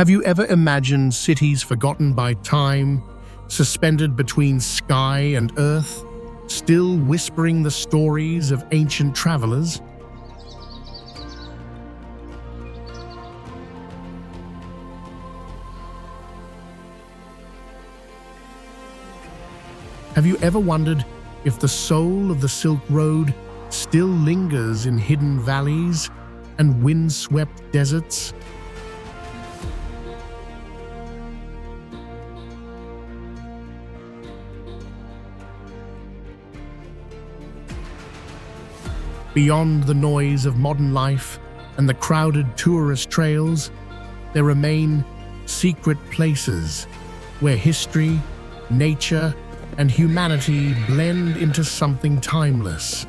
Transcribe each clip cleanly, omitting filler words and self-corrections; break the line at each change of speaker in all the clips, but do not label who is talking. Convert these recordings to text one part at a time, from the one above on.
Have you ever imagined cities forgotten by time, suspended between sky and earth, still whispering the stories of ancient travelers? Have you ever wondered if the soul of the Silk Road still lingers in hidden valleys and wind-swept deserts? Beyond the noise of modern life and the crowded tourist trails, there remain secret places where history, nature, and humanity blend into something timeless.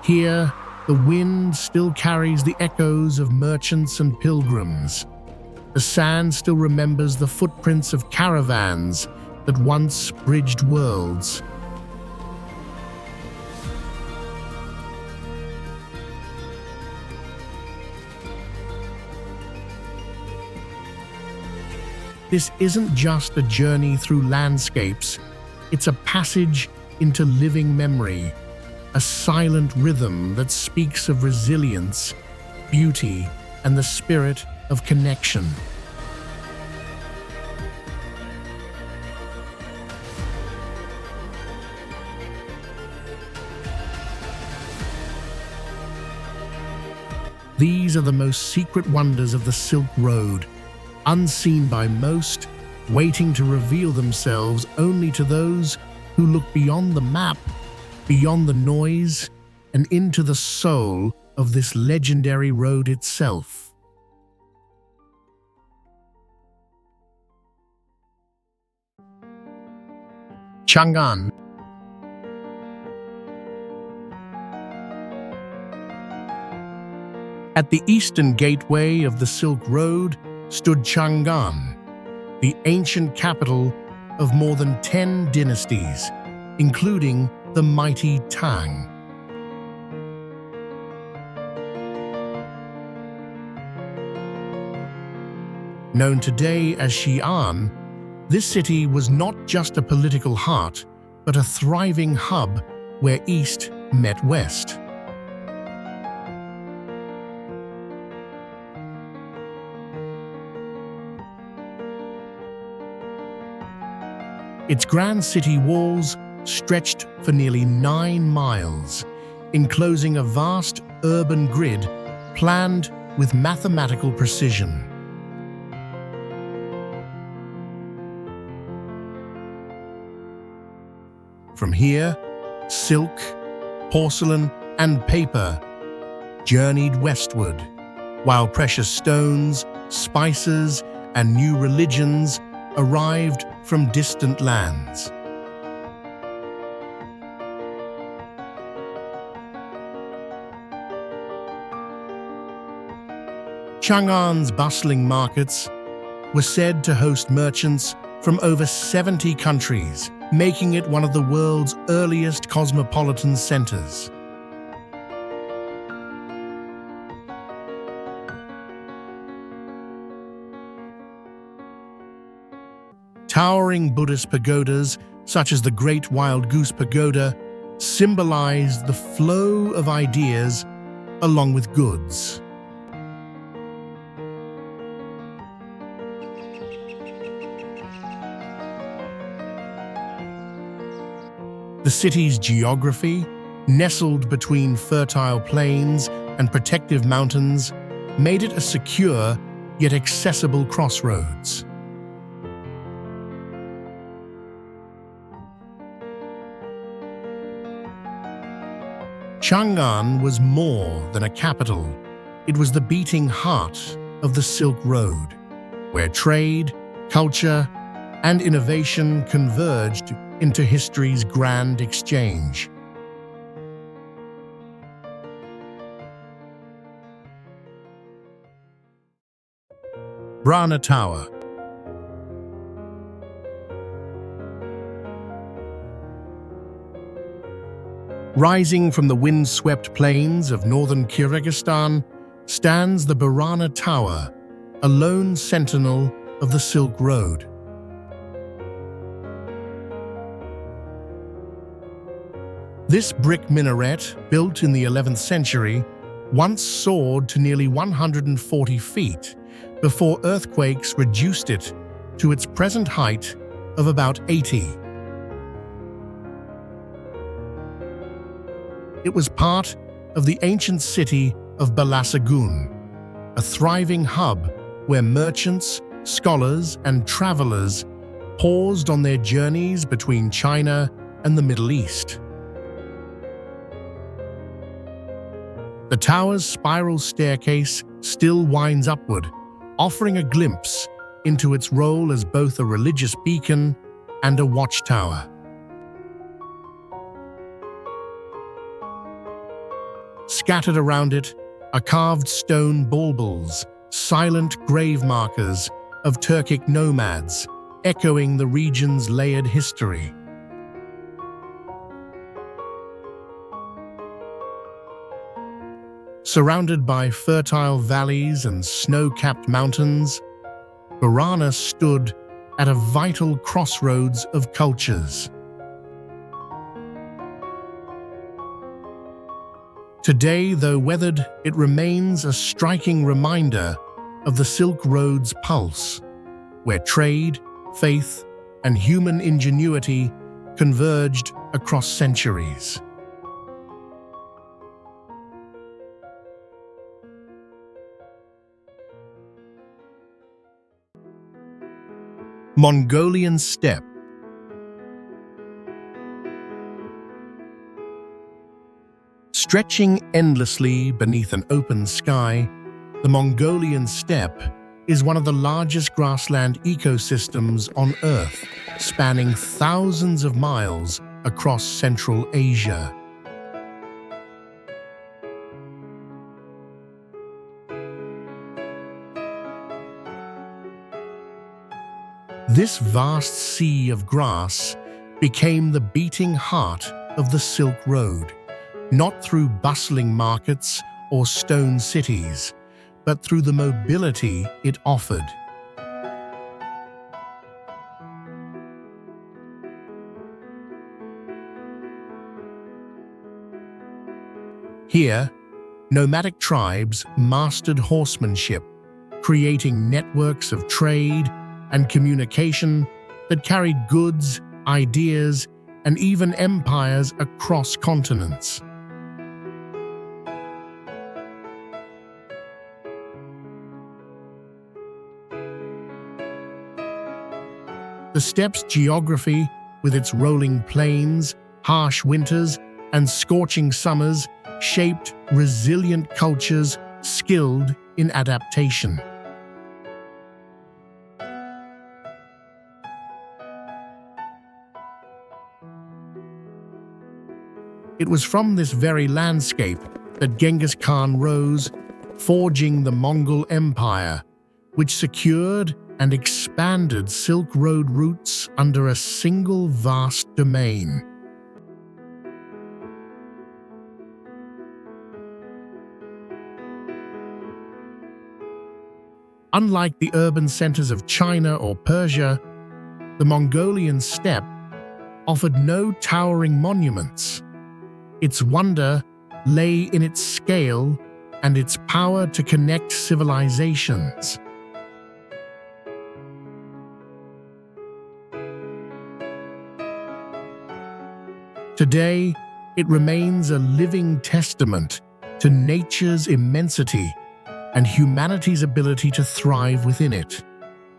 Here, the wind still carries the echoes of merchants and pilgrims. The sand still remembers the footprints of caravans that once bridged worlds. This isn't just a journey through landscapes, it's a passage into living memory, a silent rhythm that speaks of resilience, beauty, and the spirit of connection. These are the most secret wonders of the Silk Road, unseen by most, waiting to reveal themselves only to those who look beyond the map, beyond the noise, and into the soul of this legendary road itself. CHANG'AN. At the eastern gateway of the Silk Road stood CHANG'AN, the ancient capital of more than 10 dynasties, including the mighty Tang. Known today as Xi'an, this city was not just a political heart, but a thriving hub where East met West. Its grand city walls stretched for nearly 9 miles, enclosing a vast urban grid planned with mathematical precision. From here, silk, porcelain, and paper journeyed westward, while precious stones, spices, and new religions arrived from distant lands. CHANG'AN's bustling markets were said to host merchants from over 70 countries, making it one of the world's earliest cosmopolitan centers. Towering Buddhist pagodas, such as the Great Wild Goose Pagoda, symbolized the flow of ideas along with goods. The city's geography, nestled between fertile plains and protective mountains, made it a secure yet accessible crossroads. CHANG'AN was more than a capital. It was the beating heart of the Silk Road, where trade, culture, and innovation converged into history's grand exchange. BURANA Tower. Rising from the wind-swept plains of northern Kyrgyzstan stands the BURANA Tower, a lone sentinel of the Silk Road. This brick minaret, built in the 11th century, once soared to nearly 140 feet before earthquakes reduced it to its present height of about 80. It was part of the ancient city of Balasagun, a thriving hub where merchants, scholars, and travelers paused on their journeys between China and the Middle East. The tower's spiral staircase still winds upward, offering a glimpse into its role as both a religious beacon and a watchtower. Scattered around it are carved stone baubles, silent grave markers of Turkic nomads, echoing the region's layered history. Surrounded by fertile valleys and snow-capped mountains, BURANA stood at a vital crossroads of cultures. Today, though weathered, it remains a striking reminder of the Silk Road's pulse, where trade, faith, and human ingenuity converged across centuries. Mongolian steppe. Stretching endlessly beneath an open sky, the Mongolian steppe is one of the largest grassland ecosystems on Earth, spanning thousands of miles across Central Asia. This vast sea of grass became the beating heart of the Silk Road, not through bustling markets or stone cities, but through the mobility it offered. Here, nomadic tribes mastered horsemanship, creating networks of trade and communication that carried goods, ideas, and even empires across continents. The steppe's geography, with its rolling plains, harsh winters, and scorching summers, shaped resilient cultures skilled in adaptation. It was from this very landscape that Genghis Khan rose, forging the Mongol Empire, which secured and expanded Silk Road routes under a single vast domain. Unlike the urban centers of China or Persia, the Mongolian steppe offered no towering monuments. Its wonder lay in its scale and its power to connect civilizations. Today, it remains a living testament to nature's immensity and humanity's ability to thrive within it.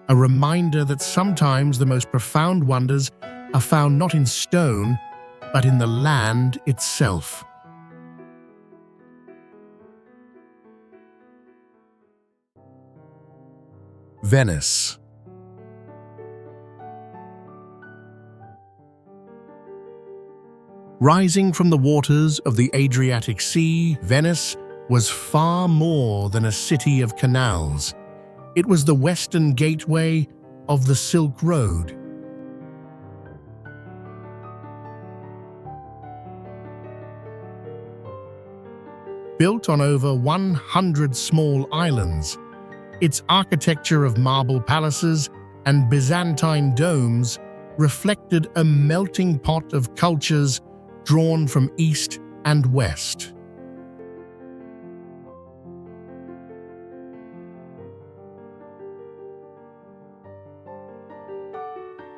A reminder that sometimes the most profound wonders are found not in stone, but in the land itself. Venice. Rising from the waters of the Adriatic Sea, Venice was far more than a city of canals. It was the western gateway of the Silk Road. Built on over 100 small islands, its architecture of marble palaces and Byzantine domes reflected a melting pot of cultures drawn from east and west.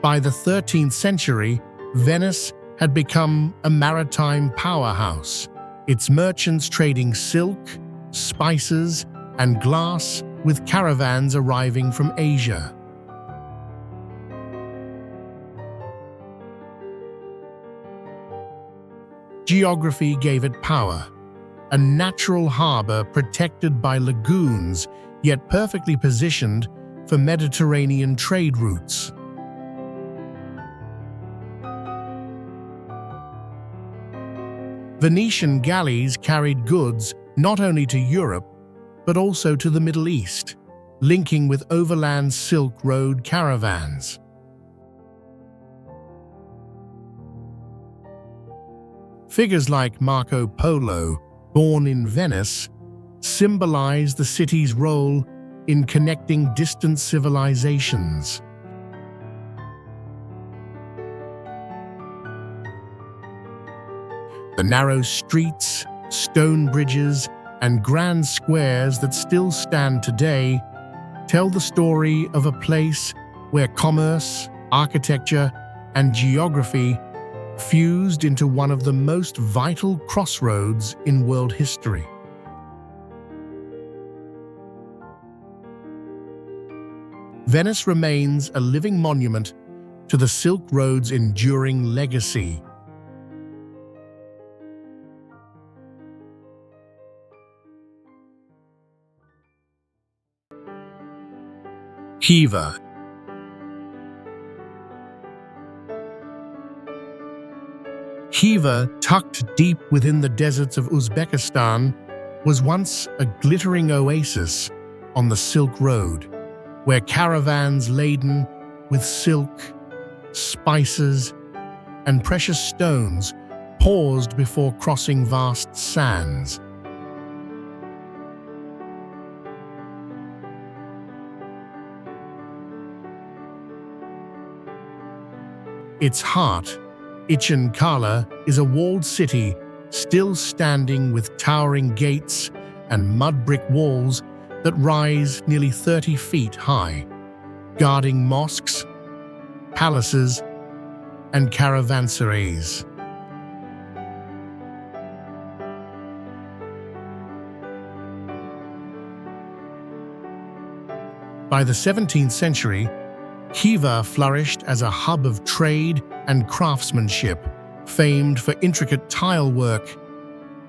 By the 13th century, Venice had become a maritime powerhouse, its merchants trading silk, spices, and glass with caravans arriving from Asia. Geography gave it power, a natural harbor protected by lagoons, yet perfectly positioned for Mediterranean trade routes. Venetian galleys carried goods not only to Europe, but also to the Middle East, linking with overland Silk Road caravans. Figures like Marco Polo, born in Venice, symbolize the city's role in connecting distant civilizations. The narrow streets, stone bridges, and grand squares that still stand today tell the story of a place where commerce, architecture, and geography fused into one of the most vital crossroads in world history. Venice remains a living monument to the Silk Road's enduring legacy. KHIVA. KHIVA, tucked deep within the deserts of Uzbekistan, was once a glittering oasis on the Silk Road, where caravans laden with silk, spices, and precious stones paused before crossing vast sands. Its heart, Kala, is a walled city still standing with towering gates and mud brick walls that rise nearly 30 feet high, guarding mosques, palaces, and caravanserais. By the 17th century, KHIVA flourished as a hub of trade and craftsmanship, famed for intricate tile work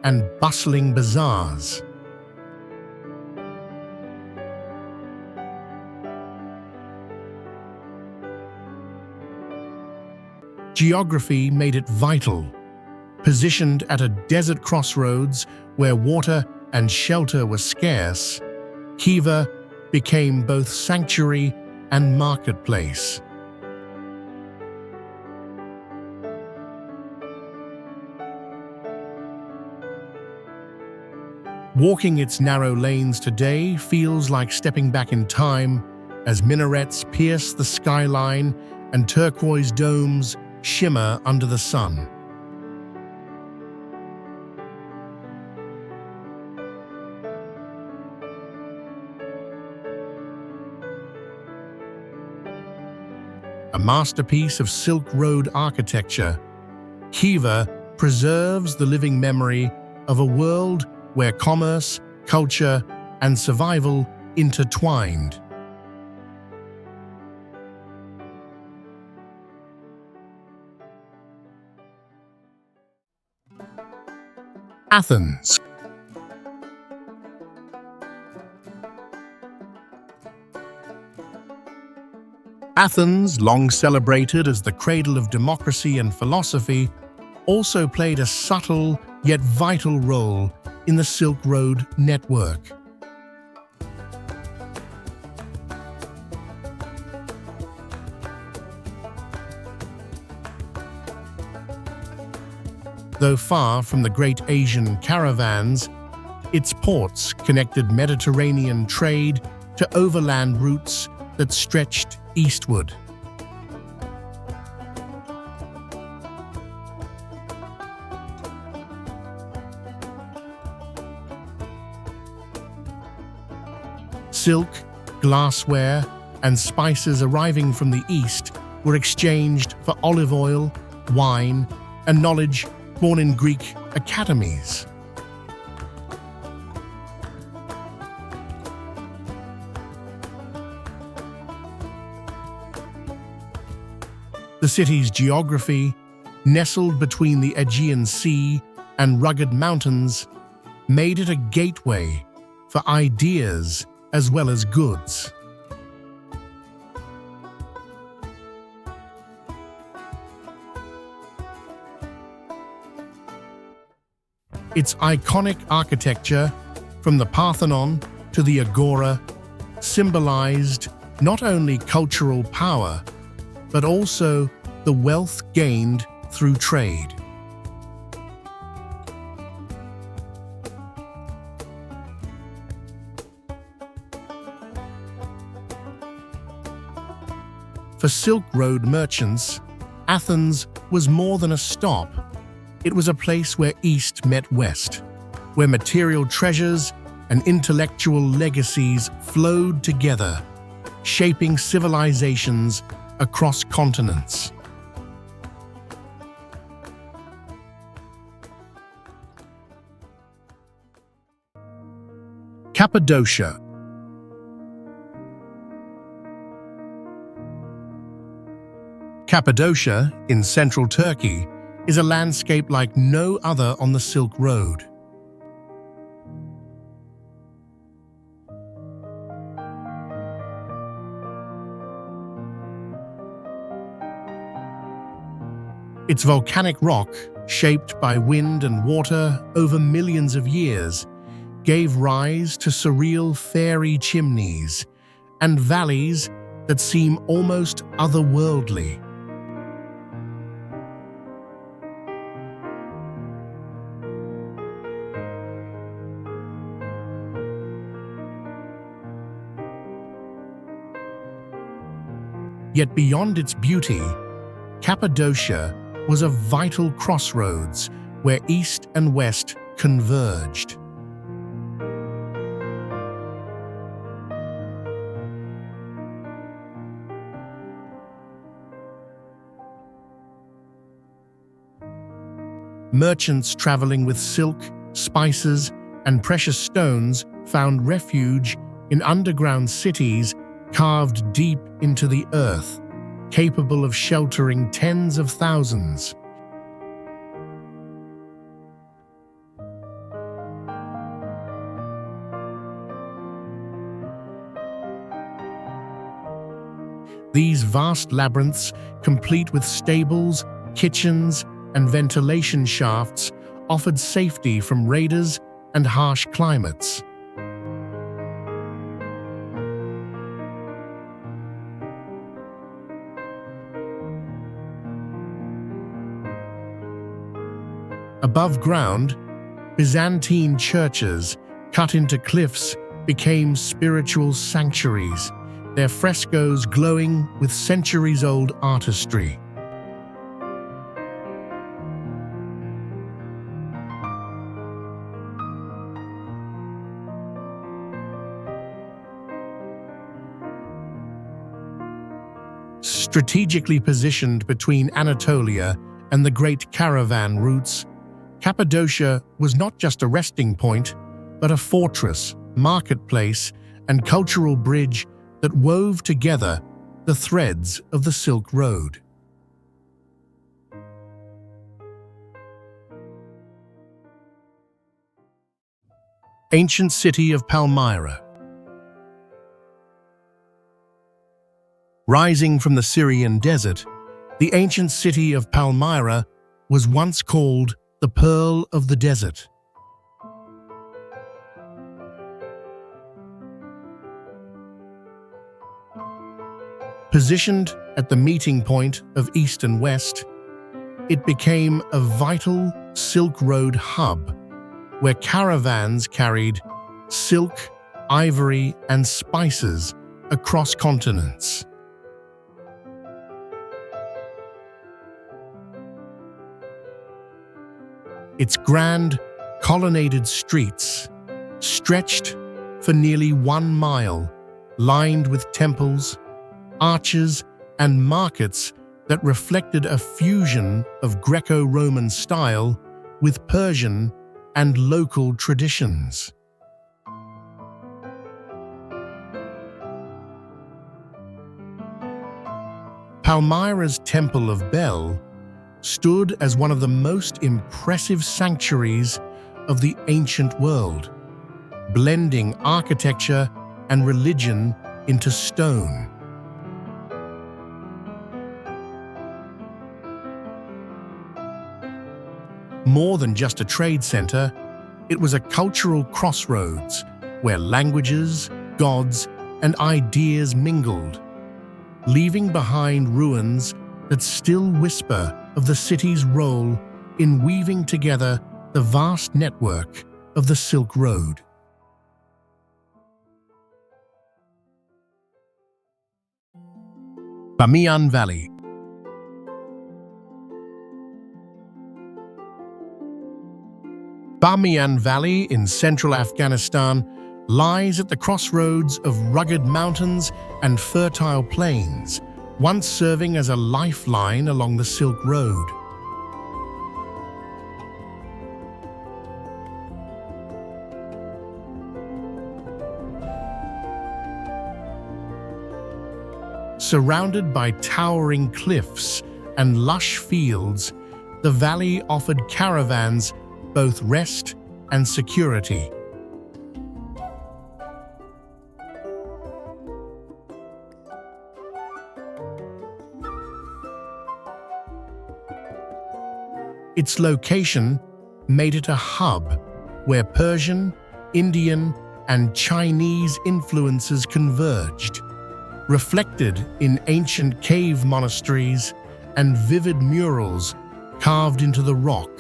and bustling bazaars. Geography made it vital. Positioned at a desert crossroads where water and shelter were scarce, KHIVA became both sanctuary and marketplace. Walking its narrow lanes today feels like stepping back in time as minarets pierce the skyline and turquoise domes shimmer under the sun. A masterpiece of Silk Road architecture, KHIVA preserves the living memory of a world where commerce, culture, and survival intertwined. Athens. Athens, long celebrated as the cradle of democracy and philosophy, also played a subtle yet vital role in the Silk Road network. Though far from the great Asian caravans, Its ports connected Mediterranean trade to overland routes that stretched eastward. Silk, glassware, and spices arriving from the east were exchanged for olive oil, wine, and knowledge born in Greek academies. The city's geography, nestled between the Aegean Sea and rugged mountains, made it a gateway for ideas as well as goods. Its iconic architecture, from the Parthenon to the Agora, symbolized not only cultural power, but also the wealth gained through trade. For Silk Road merchants, Athens was more than a stop. It was a place where East met West, where material treasures and intellectual legacies flowed together, shaping civilizations across continents. Cappadocia. Cappadocia, in central Turkey, is a landscape like no other on the Silk Road. Its volcanic rock, shaped by wind and water over millions of years, gave rise to surreal fairy chimneys and valleys that seem almost otherworldly. Yet beyond its beauty, Cappadocia was a vital crossroads where East and West converged. Merchants traveling with silk, spices, and precious stones found refuge in underground cities carved deep into the earth, capable of sheltering tens of thousands. These vast labyrinths, complete with stables, kitchens, and ventilation shafts, offered safety from raiders and harsh climates. Above ground, Byzantine churches, cut into cliffs, became spiritual sanctuaries, their frescoes glowing with centuries-old artistry. Strategically positioned between Anatolia and the great caravan routes, Cappadocia was not just a resting point, but a fortress, marketplace, and cultural bridge that wove together the threads of the Silk Road. Ancient city of Palmyra. Rising from the Syrian desert, the ancient city of Palmyra was once called the Pearl of the Desert. Positioned at the meeting point of East and West, it became a vital Silk Road hub, where caravans carried silk, ivory, and spices across continents. Its grand, colonnaded streets stretched for nearly 1 mile, lined with temples, arches, and markets that reflected a fusion of Greco-Roman style with Persian and local traditions. Palmyra's Temple of Bel stood as one of the most impressive sanctuaries of the ancient world, blending architecture and religion into stone. More than just a trade center, it was a cultural crossroads where languages, gods, and ideas mingled, leaving behind ruins that still whisper of the city's role in weaving together the vast network of the Silk Road. Bamiyan Valley. Bamiyan Valley in central Afghanistan lies at the crossroads of rugged mountains and fertile plains, once serving as a lifeline along the Silk Road. Surrounded by towering cliffs and lush fields, the valley offered caravans both rest and security. Its location made it a hub where Persian, Indian, and Chinese influences converged, reflected in ancient cave monasteries and vivid murals carved into the rock.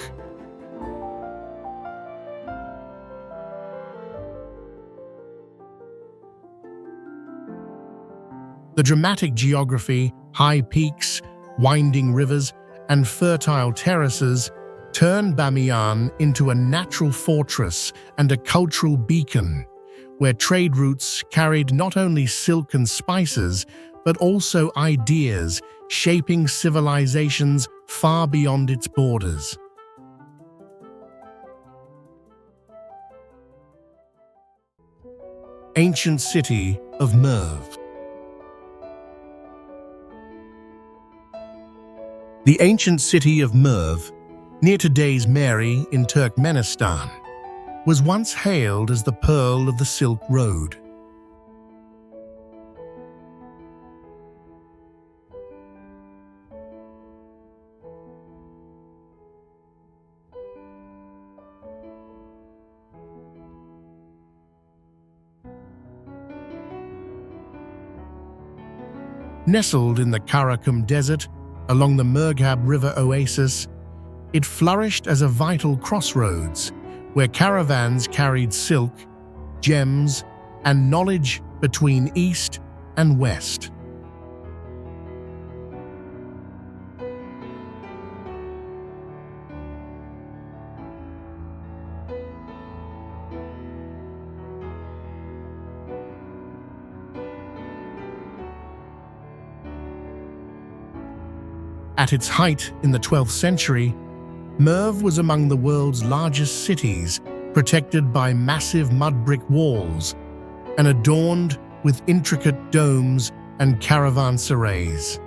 The dramatic geography, high peaks, winding rivers, and fertile terraces turned Bamiyan into a natural fortress and a cultural beacon, where trade routes carried not only silk and spices, but also ideas shaping civilizations far beyond its borders. Ancient city of Merv. The ancient city of Merv, near today's Mary in Turkmenistan, was once hailed as the Pearl of the Silk Road. Nestled in the Karakum Desert, along the Murghab River oasis, it flourished as a vital crossroads where caravans carried silk, gems, and knowledge between East and West. At its height in the 12th century, Merv was among the world's largest cities, protected by massive mud brick walls and adorned with intricate domes and caravanserais.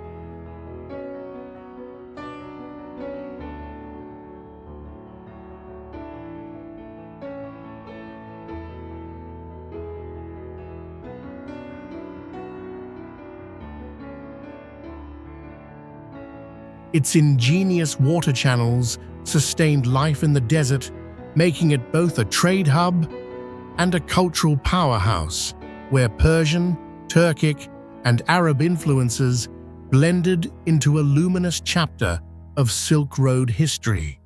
Its ingenious water channels sustained life in the desert, making it both a trade hub and a cultural powerhouse, where Persian, Turkic, and Arab influences blended into a luminous chapter of Silk Road history.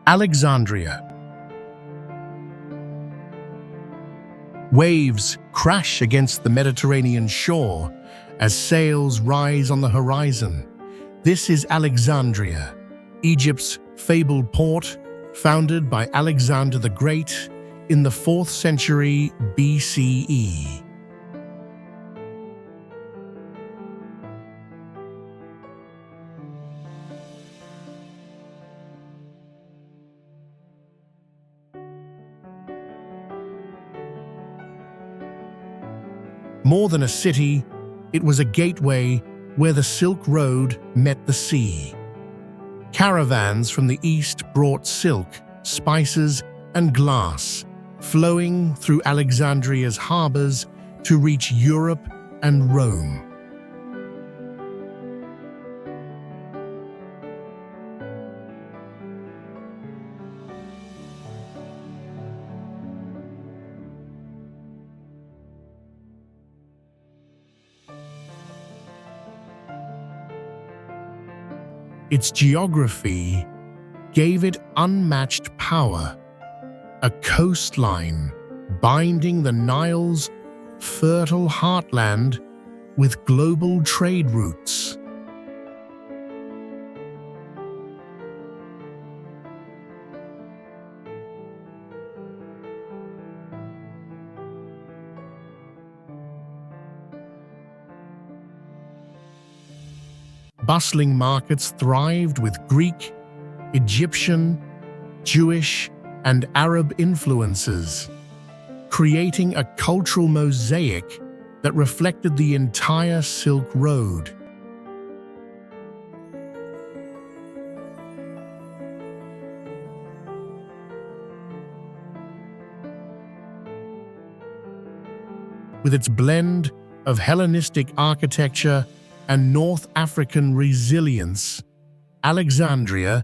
Alexandria. Waves crash against the Mediterranean shore as sails rise on the horizon. This is Alexandria, Egypt's fabled port, founded by Alexander the Great in the 4th century BCE. More than a city, it was a gateway where the Silk Road met the sea. Caravans from the east brought silk, spices, and glass, flowing through Alexandria's harbors to reach Europe and Rome. Its geography gave it unmatched power, a coastline binding the Nile's fertile heartland with global trade routes. Bustling markets thrived with Greek, Egyptian, Jewish, and Arab influences, creating a cultural mosaic that reflected the entire Silk Road. With its blend of Hellenistic architecture and North African resilience, Alexandria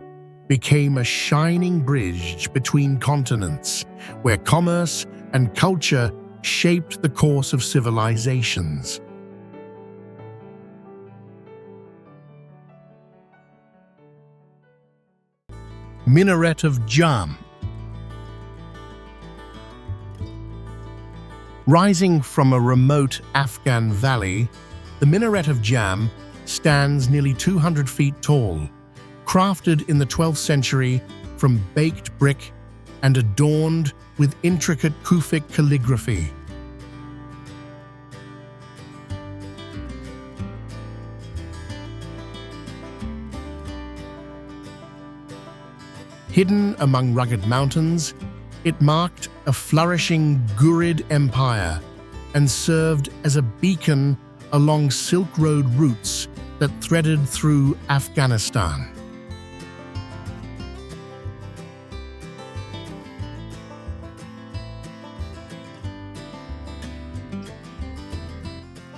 became a shining bridge between continents, where commerce and culture shaped the course of civilizations. Minaret of Jam. Rising from a remote Afghan valley, the Minaret of Jam stands nearly 200 feet tall, crafted in the 12th century from baked brick and adorned with intricate Kufic calligraphy. Hidden among rugged mountains, it marked a flourishing Ghurid empire and served as a beacon along Silk Road routes that threaded through Afghanistan.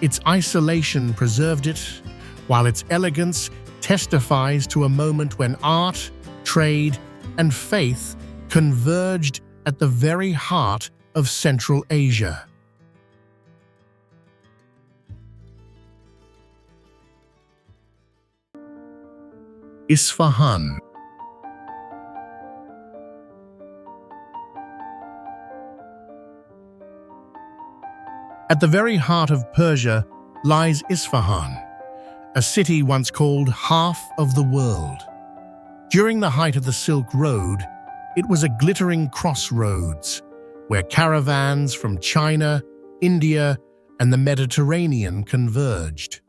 Its isolation preserved it, while its elegance testifies to a moment when art, trade, and faith converged at the very heart of Central Asia. Isfahan. At the very heart of Persia lies Isfahan, a city once called half of the world. During the height of the Silk Road, it was a glittering crossroads where caravans from China, India, and the Mediterranean converged.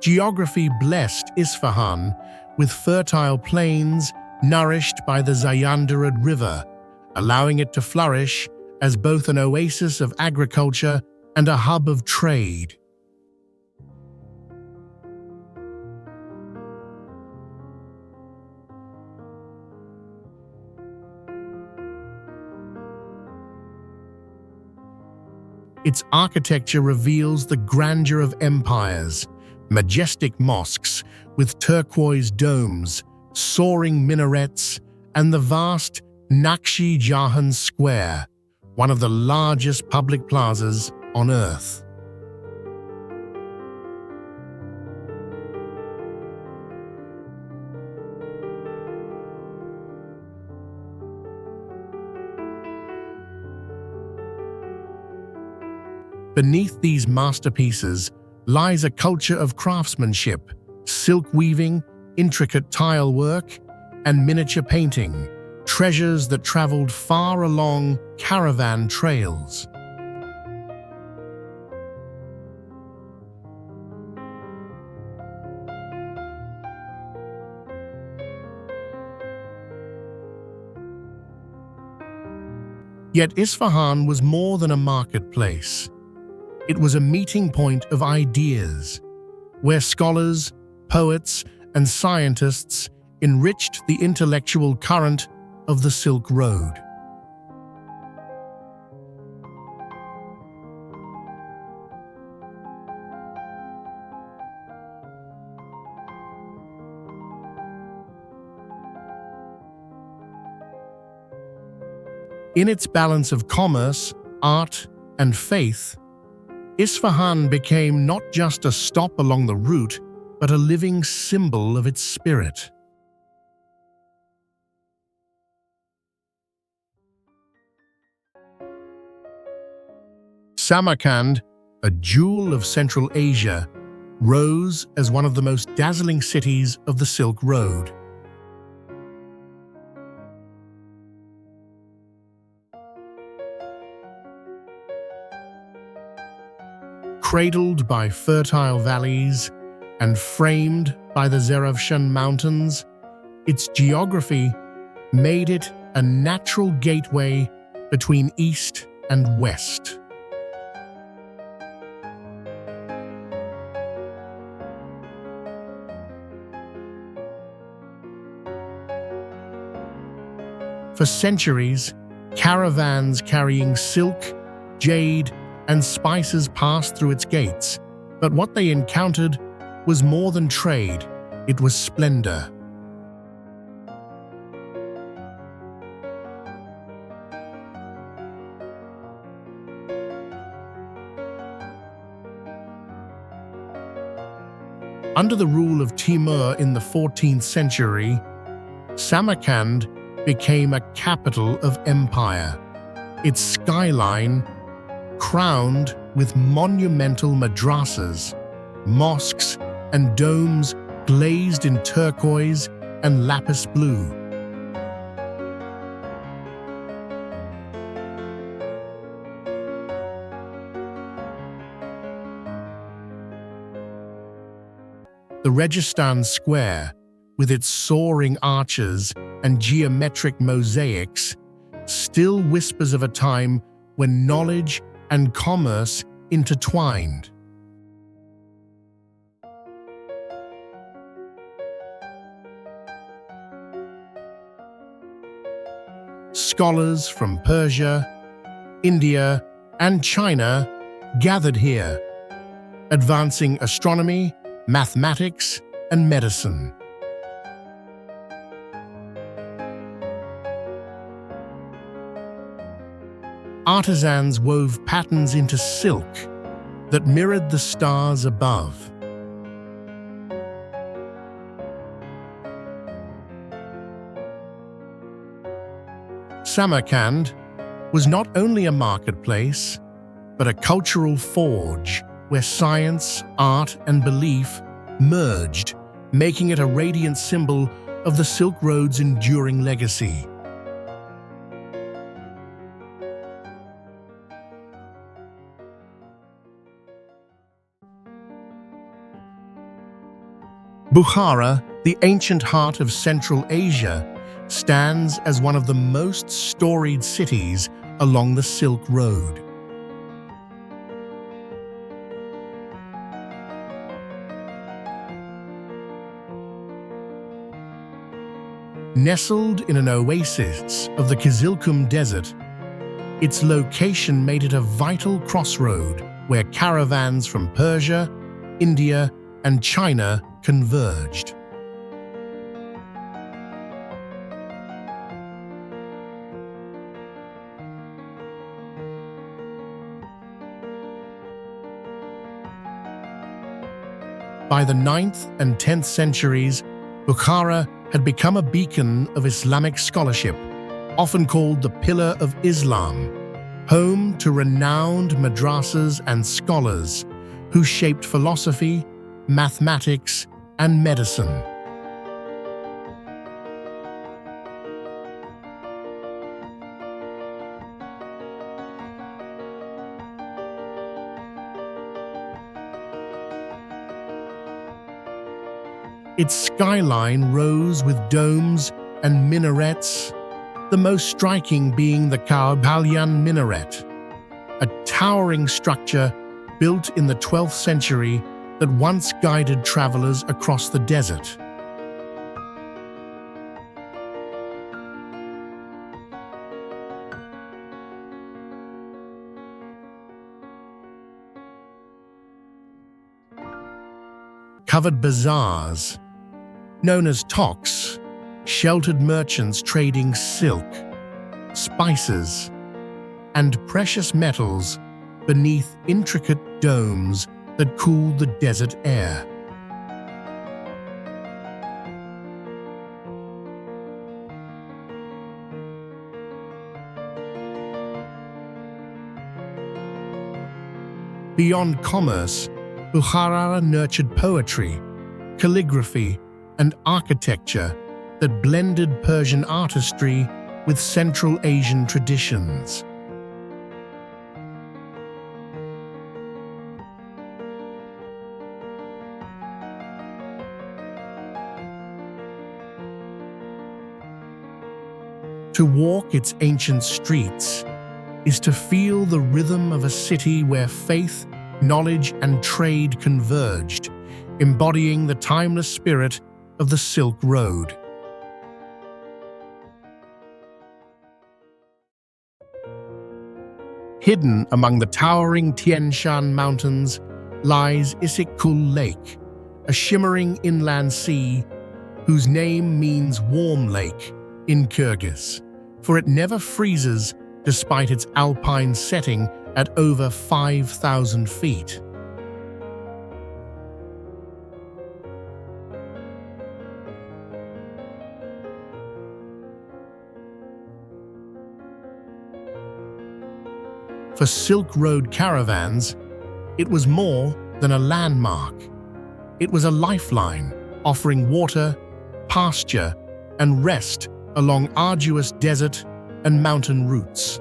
Geography blessed Isfahan with fertile plains nourished by the Zayanderud River, allowing it to flourish as both an oasis of agriculture and a hub of trade. Its architecture reveals the grandeur of empires, majestic mosques with turquoise domes, soaring minarets, and the vast Nakshi Jahan Square, one of the largest public plazas on Earth. Beneath these masterpieces lies a culture of craftsmanship, silk weaving, intricate tile work, and miniature painting, treasures that traveled far along caravan trails. Yet Isfahan was more than a marketplace. It was a meeting point of ideas, where scholars, poets, and scientists enriched the intellectual current of the Silk Road. In its balance of commerce, art, and faith, Isfahan became not just a stop along the route, but a living symbol of its spirit. Samarkand, a jewel of Central Asia, rose as one of the most dazzling cities of the Silk Road. Cradled by fertile valleys and framed by the Zarafshan Mountains, its geography made it a natural gateway between East and West. For centuries, caravans carrying silk, jade, and spices passed through its gates, but what they encountered was more than trade, it was splendor. Under the rule of Timur in the 14th century, Samarkand became a capital of empire. Its skyline, crowned with monumental madrasas, mosques, and domes glazed in turquoise and lapis blue. The Registan Square, with its soaring arches and geometric mosaics, still whispers of a time when knowledge and commerce intertwined. Scholars from Persia, India, and China gathered here, advancing astronomy, mathematics, and medicine. Artisans wove patterns into silk that mirrored the stars above. Samarkand was not only a marketplace, but a cultural forge where science, art, and belief merged, making it a radiant symbol of the Silk Road's enduring legacy. Bukhara, the ancient heart of Central Asia, stands as one of the most storied cities along the Silk Road. Nestled in an oasis of the Kizilkum Desert, its location made it a vital crossroad where caravans from Persia, India, and China converged. By the 9th and 10th centuries, Bukhara had become a beacon of Islamic scholarship, often called the Pillar of Islam, home to renowned madrasas and scholars who shaped philosophy, mathematics, and medicine. Its skyline rose with domes and minarets, the most striking being the KHIVA minaret, a towering structure built in the 12th century that once guided travelers across the desert. Covered bazaars, known as toks, sheltered merchants trading silk, spices, and precious metals beneath intricate domes that cooled the desert air. Beyond commerce, Bukhara nurtured poetry, calligraphy, and architecture that blended Persian artistry with Central Asian traditions. To walk its ancient streets is to feel the rhythm of a city where faith, knowledge, and trade converged, embodying the timeless spirit of the Silk Road. Hidden among the towering Tian Shan Mountains lies Istiklal Lake, a shimmering inland sea whose name means warm lake in Kyrgyz, for it never freezes despite its alpine setting at over 5,000 feet. For Silk Road caravans, it was more than a landmark. It was a lifeline, offering water, pasture, and rest along arduous desert and mountain routes.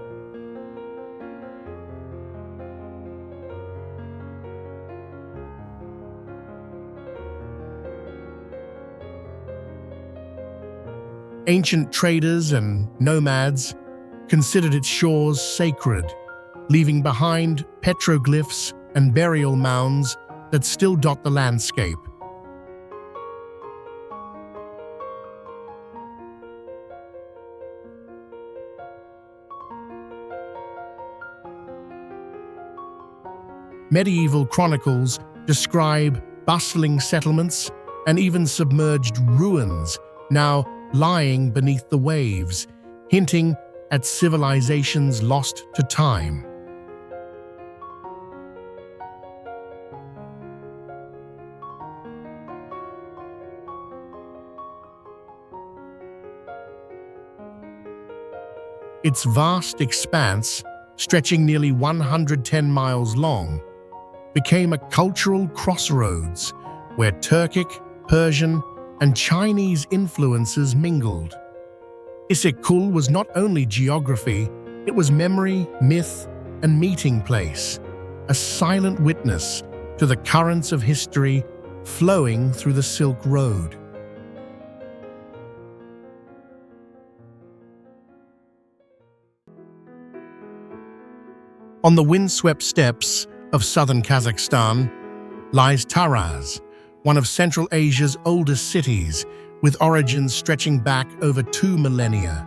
Ancient traders and nomads considered its shores sacred, leaving behind petroglyphs and burial mounds that still dot the landscape. Medieval chronicles describe bustling settlements and even submerged ruins now lying beneath the waves, hinting at civilizations lost to time. Its vast expanse, stretching nearly 110 miles long, became a cultural crossroads where Turkic, Persian, and Chinese influences mingled. Istiklal was not only geography, it was memory, myth, and meeting place, a silent witness to the currents of history flowing through the Silk Road. On the windswept steppes of southern Kazakhstan lies Taraz, one of Central Asia's oldest cities, with origins stretching back over 2 millennia.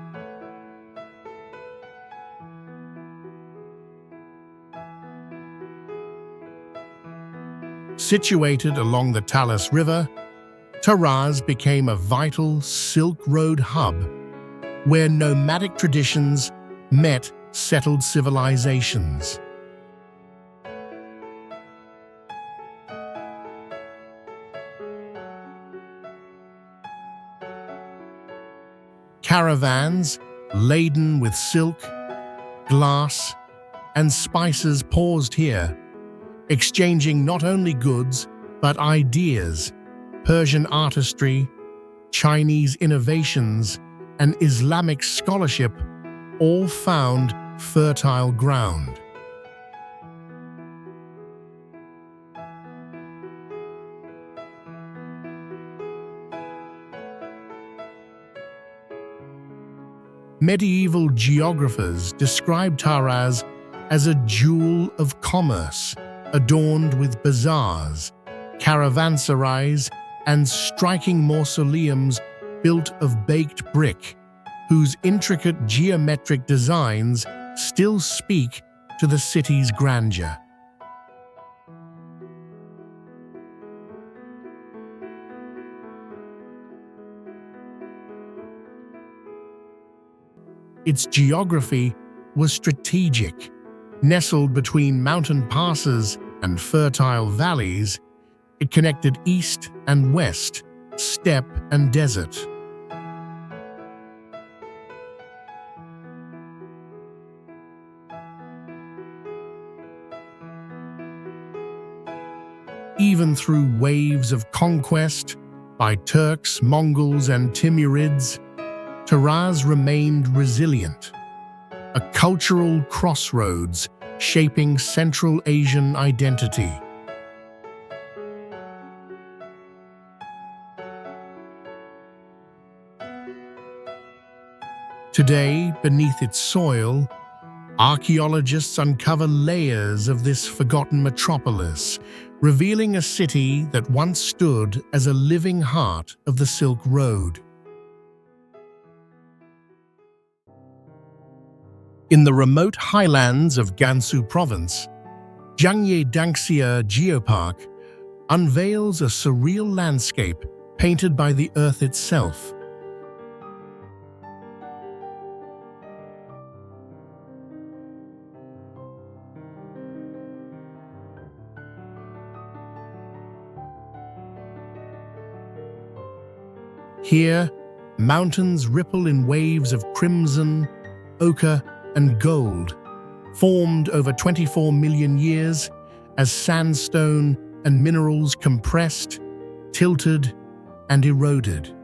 Situated along the Talas River, Taraz became a vital Silk Road hub where nomadic traditions met settled civilizations. Caravans laden with silk, glass, and spices paused here, exchanging not only goods but ideas, Persian artistry, Chinese innovations, and Islamic scholarship all found fertile ground. Medieval geographers described Taraz as a jewel of commerce, adorned with bazaars, caravanserais, and striking mausoleums built of baked brick, whose intricate geometric designs still speak to the city's grandeur. Its geography was strategic. Nestled between mountain passes and fertile valleys, it connected east and west, steppe and desert. Even through waves of conquest by Turks, Mongols, and Timurids, Taraz remained resilient, a cultural crossroads shaping Central Asian identity. Today, beneath its soil, archaeologists uncover layers of this forgotten metropolis, revealing a city that once stood as a living heart of the Silk Road. In the remote highlands of Gansu province, Zhangye Dangxia Geopark unveils a surreal landscape painted by the earth itself. Here, mountains ripple in waves of crimson, ochre, and gold, formed over 24 million years as sandstone and minerals compressed, tilted, and eroded.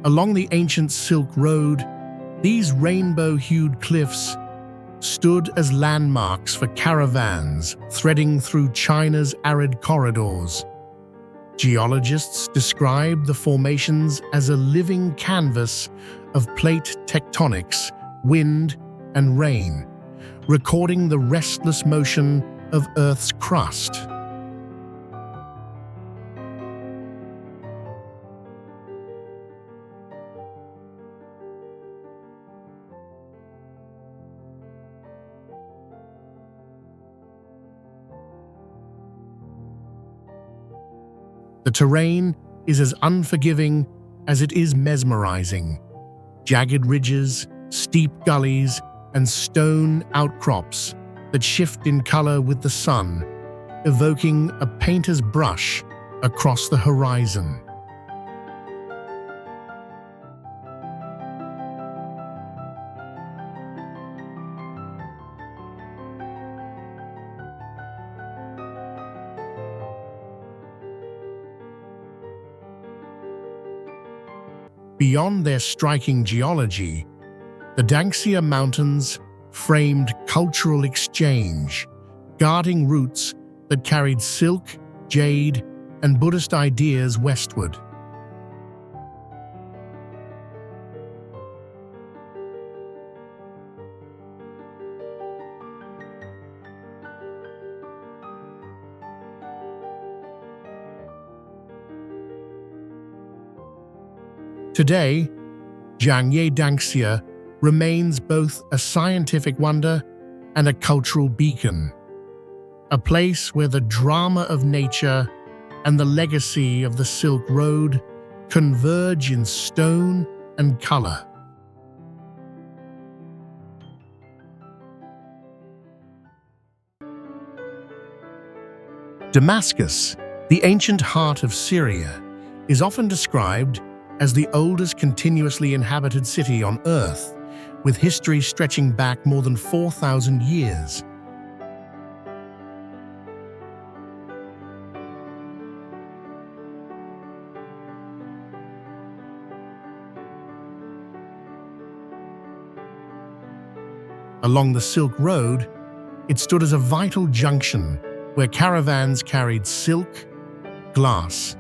Along the ancient Silk Road, these rainbow-hued cliffs stood as landmarks for caravans threading through China's arid corridors. Geologists describe the formations as a living canvas of plate tectonics, wind, and rain, recording the restless motion of Earth's crust. The terrain is as unforgiving as it is mesmerizing. Jagged ridges, steep gullies, and stone outcrops that shift in color with the sun, evoking a painter's brush across the horizon. Beyond their striking geology, the Dangxia Mountains framed cultural exchange, guarding routes that carried silk, jade, and Buddhist ideas westward. Today, Zhangye Dangxia remains both a scientific wonder and a cultural beacon, a place where the drama of nature and the legacy of the Silk Road converge in stone and color. Damascus, the ancient heart of Syria, is often described as the oldest continuously inhabited city on Earth, with history stretching back more than 4,000 years. Along the Silk Road, it stood as a vital junction where caravans carried silk, glass,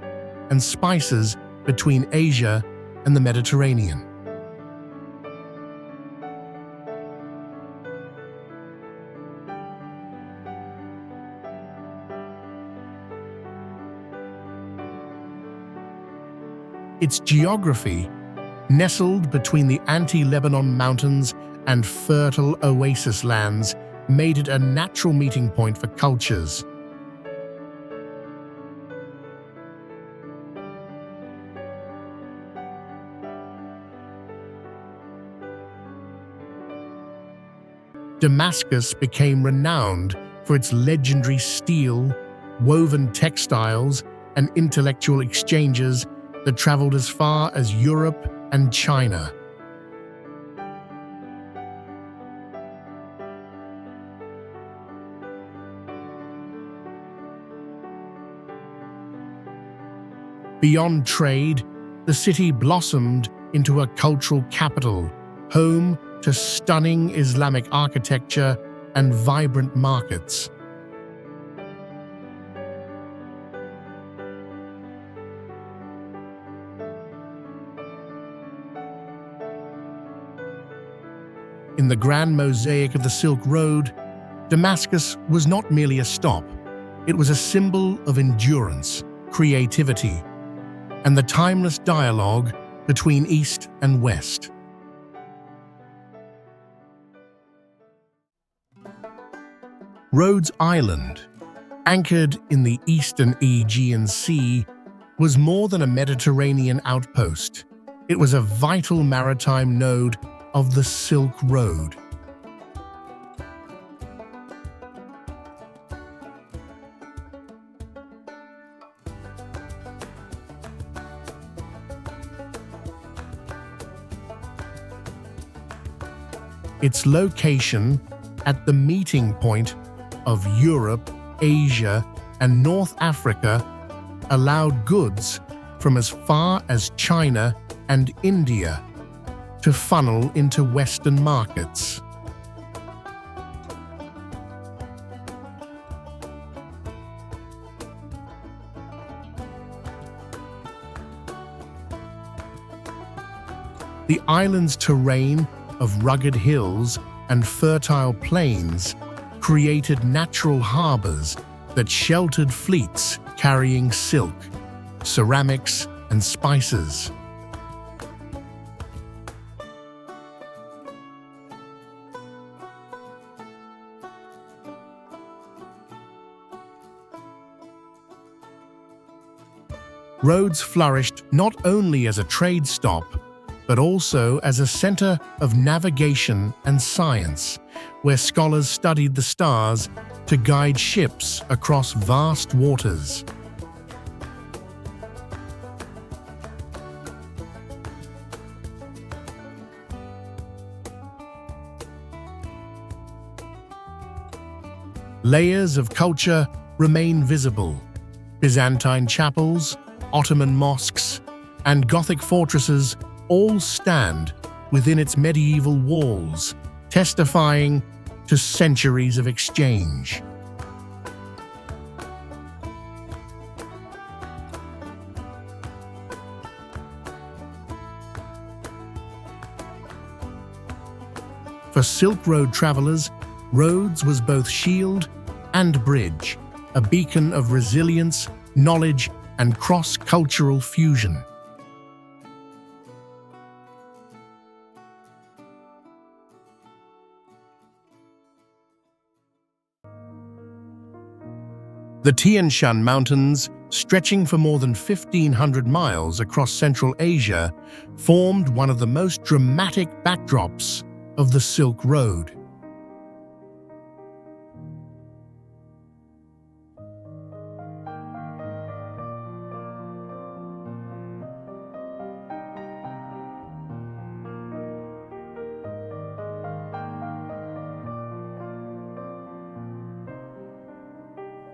and spices between Asia and the Mediterranean. Its geography, nestled between the anti-Lebanon mountains and fertile oasis lands, made it a natural meeting point for cultures. Damascus became renowned for its legendary steel, woven textiles, and intellectual exchanges that traveled as far as Europe and China. Beyond trade, the city blossomed into a cultural capital, home to stunning Islamic architecture and vibrant markets. In the grand mosaic of the Silk Road, Damascus was not merely a stop. It was a symbol of endurance, creativity, and the timeless dialogue between East and West. Rhodes Island, anchored in the eastern Aegean Sea, was more than a Mediterranean outpost. It was a vital maritime node of the Silk Road. Its location at the meeting point of Europe, Asia, and North Africa allowed goods from as far as China and India to funnel into Western markets. The island's terrain of rugged hills and fertile plains created natural harbors that sheltered fleets carrying silk, ceramics, and spices. Rhodes flourished not only as a trade stop, but also as a center of navigation and science, where scholars studied the stars to guide ships across vast waters. Layers of culture remain visible. Byzantine chapels, Ottoman mosques, and Gothic fortresses all stand within its medieval walls, testifying to centuries of exchange. For Silk Road travelers, Rhodes was both shield and bridge, a beacon of resilience, knowledge, and cross-cultural fusion. The Tian Shan Mountains, stretching for more than 1,500 miles across Central Asia, formed one of the most dramatic backdrops of the Silk Road.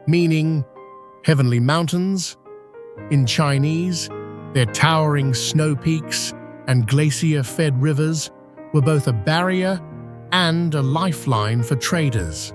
meaning heavenly mountains. In Chinese, their towering snow peaks and glacier-fed rivers were both a barrier and a lifeline for traders.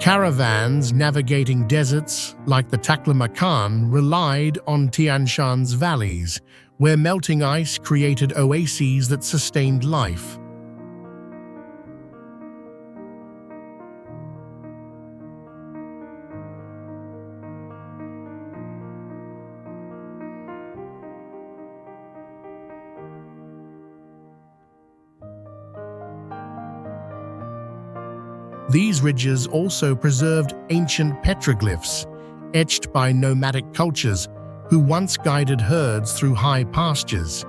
Caravans navigating deserts like the Taklamakan relied on Tian Shan's valleys, where melting ice created oases that sustained life. These ridges also preserved ancient petroglyphs, etched by nomadic cultures who once guided herds through high pastures.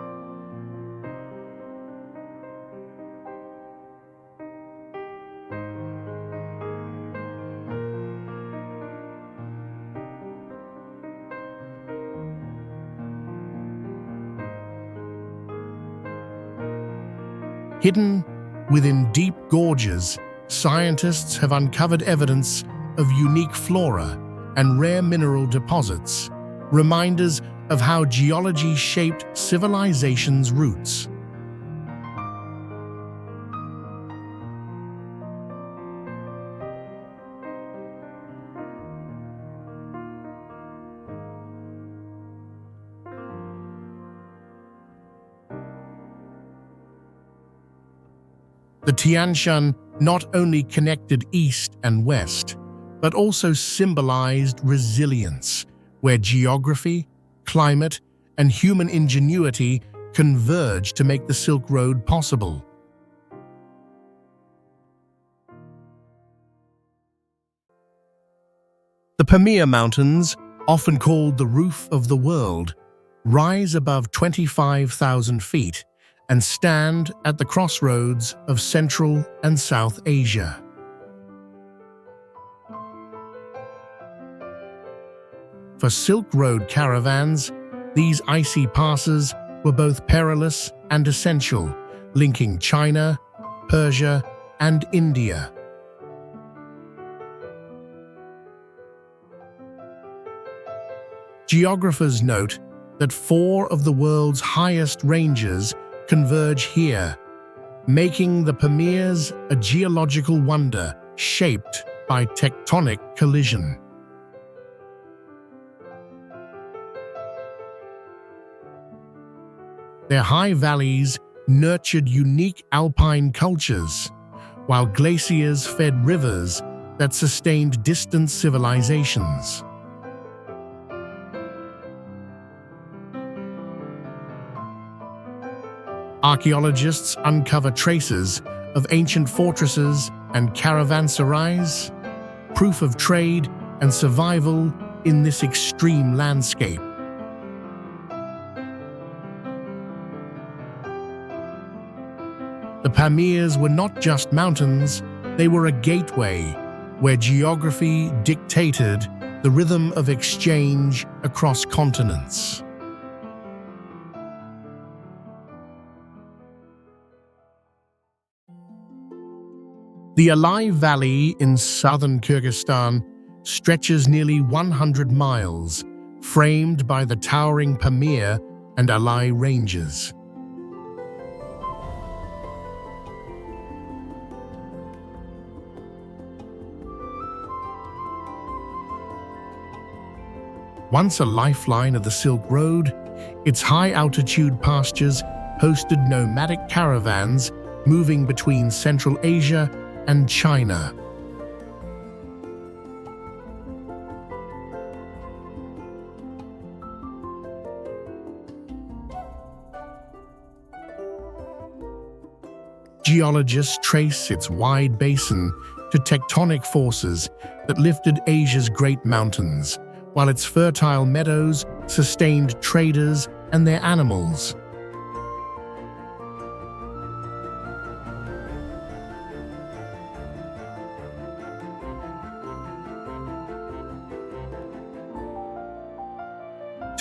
Hidden within deep gorges, scientists have uncovered evidence of unique flora and rare mineral deposits, reminders of how geology shaped civilization's roots. The Tian Shan not only connected east and west, but also symbolized resilience, where geography, climate, and human ingenuity converged to make the Silk Road possible. The Pamir Mountains, often called the roof of the world, rise above 25,000 feet and stand at the crossroads of Central and South Asia. For Silk Road caravans, these icy passes were both perilous and essential, linking China, Persia, and India. Geographers note that 4 of the world's highest ranges converge here, making the Pamirs a geological wonder shaped by tectonic collision. Their high valleys nurtured unique alpine cultures, while glaciers fed rivers that sustained distant civilizations. Archaeologists uncover traces of ancient fortresses and caravanserais, proof of trade and survival in this extreme landscape. The Pamirs were not just mountains, they were a gateway where geography dictated the rhythm of exchange across continents. The Alai Valley in southern Kyrgyzstan stretches nearly 100 miles, framed by the towering Pamir and Alai ranges. Once a lifeline of the Silk Road, its high-altitude pastures hosted nomadic caravans moving between Central Asia and China. Geologists trace its wide basin to tectonic forces that lifted Asia's great mountains, while its fertile meadows sustained traders and their animals.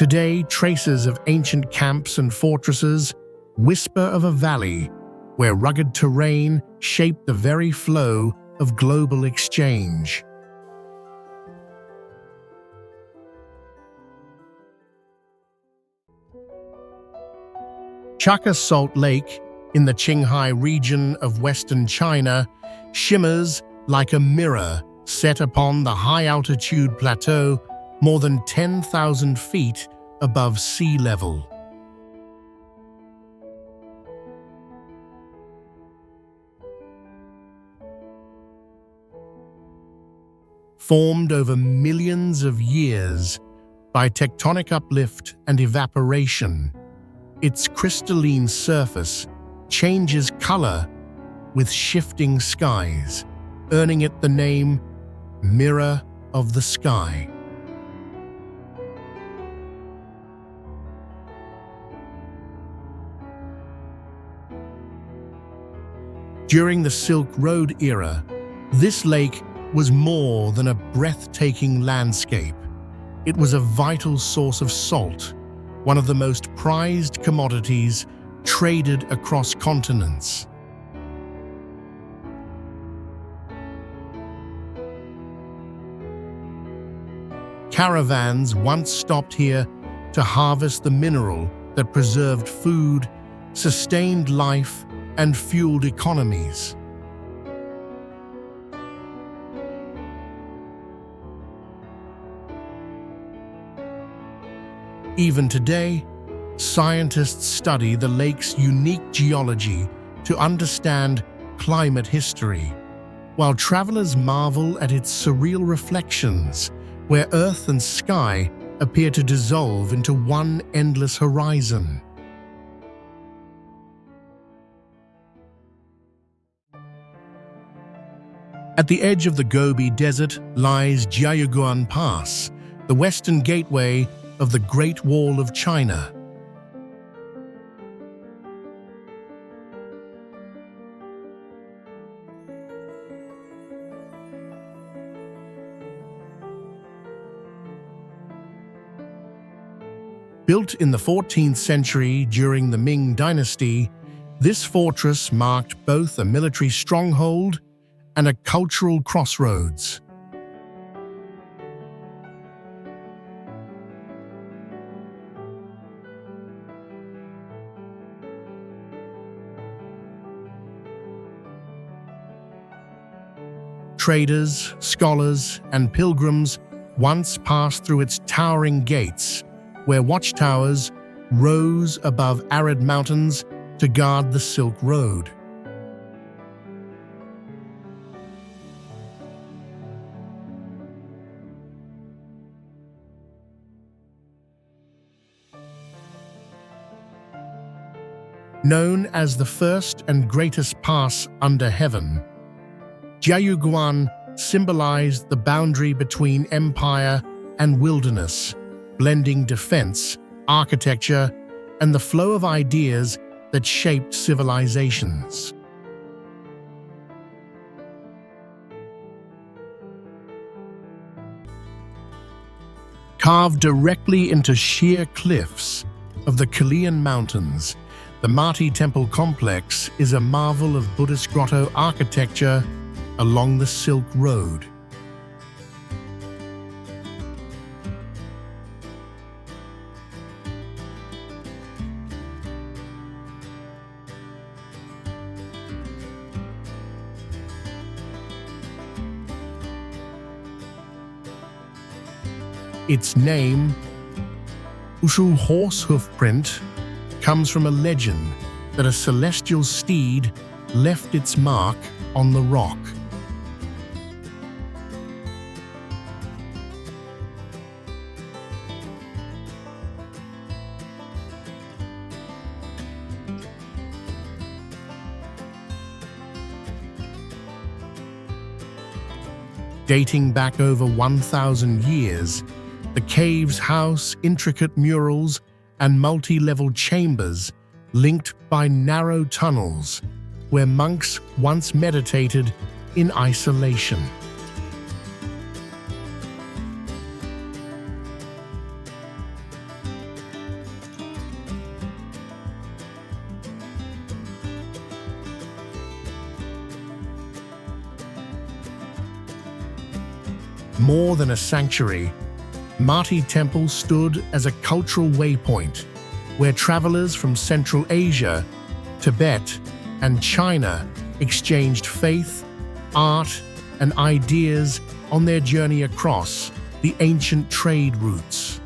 Today, traces of ancient camps and fortresses whisper of a valley where rugged terrain shaped the very flow of global exchange. Chaka Salt Lake, in the Qinghai region of western China, shimmers like a mirror set upon the high-altitude plateau more than 10,000 feet above sea level. Formed over millions of years by tectonic uplift and evaporation, its crystalline surface changes color with shifting skies, earning it the name Mirror of the Sky. During the Silk Road era, this lake was more than a breathtaking landscape. It was a vital source of salt, one of the most prized commodities traded across continents. Caravans once stopped here to harvest the mineral that preserved food, sustained life, and fueled economies. Even today, scientists study the lake's unique geology to understand climate history, while travelers marvel at its surreal reflections, where earth and sky appear to dissolve into one endless horizon. At the edge of the Gobi Desert lies Jiayuguan Pass, the western gateway of the Great Wall of China. Built in the 14th century during the Ming Dynasty, this fortress marked both a military stronghold and a cultural crossroads. Traders, scholars, and pilgrims once passed through its towering gates, where watchtowers rose above arid mountains to guard the Silk Road. Known as the first and greatest pass under heaven, Jiayuguan symbolized the boundary between empire and wilderness, blending defense, architecture, and the flow of ideas that shaped civilizations. Carved directly into sheer cliffs of the Chilean Mountains, the Mati Temple complex is a marvel of Buddhist grotto architecture along the Silk Road. Its name, Ushu horse hoof print, comes from a legend that a celestial steed left its mark on the rock. Dating back over 1,000 years, the caves house intricate murals and multi-level chambers linked by narrow tunnels where monks once meditated in isolation. More than a sanctuary, Mati Temple stood as a cultural waypoint where travelers from Central Asia, Tibet, and China exchanged faith, art, and ideas on their journey across the ancient trade routes.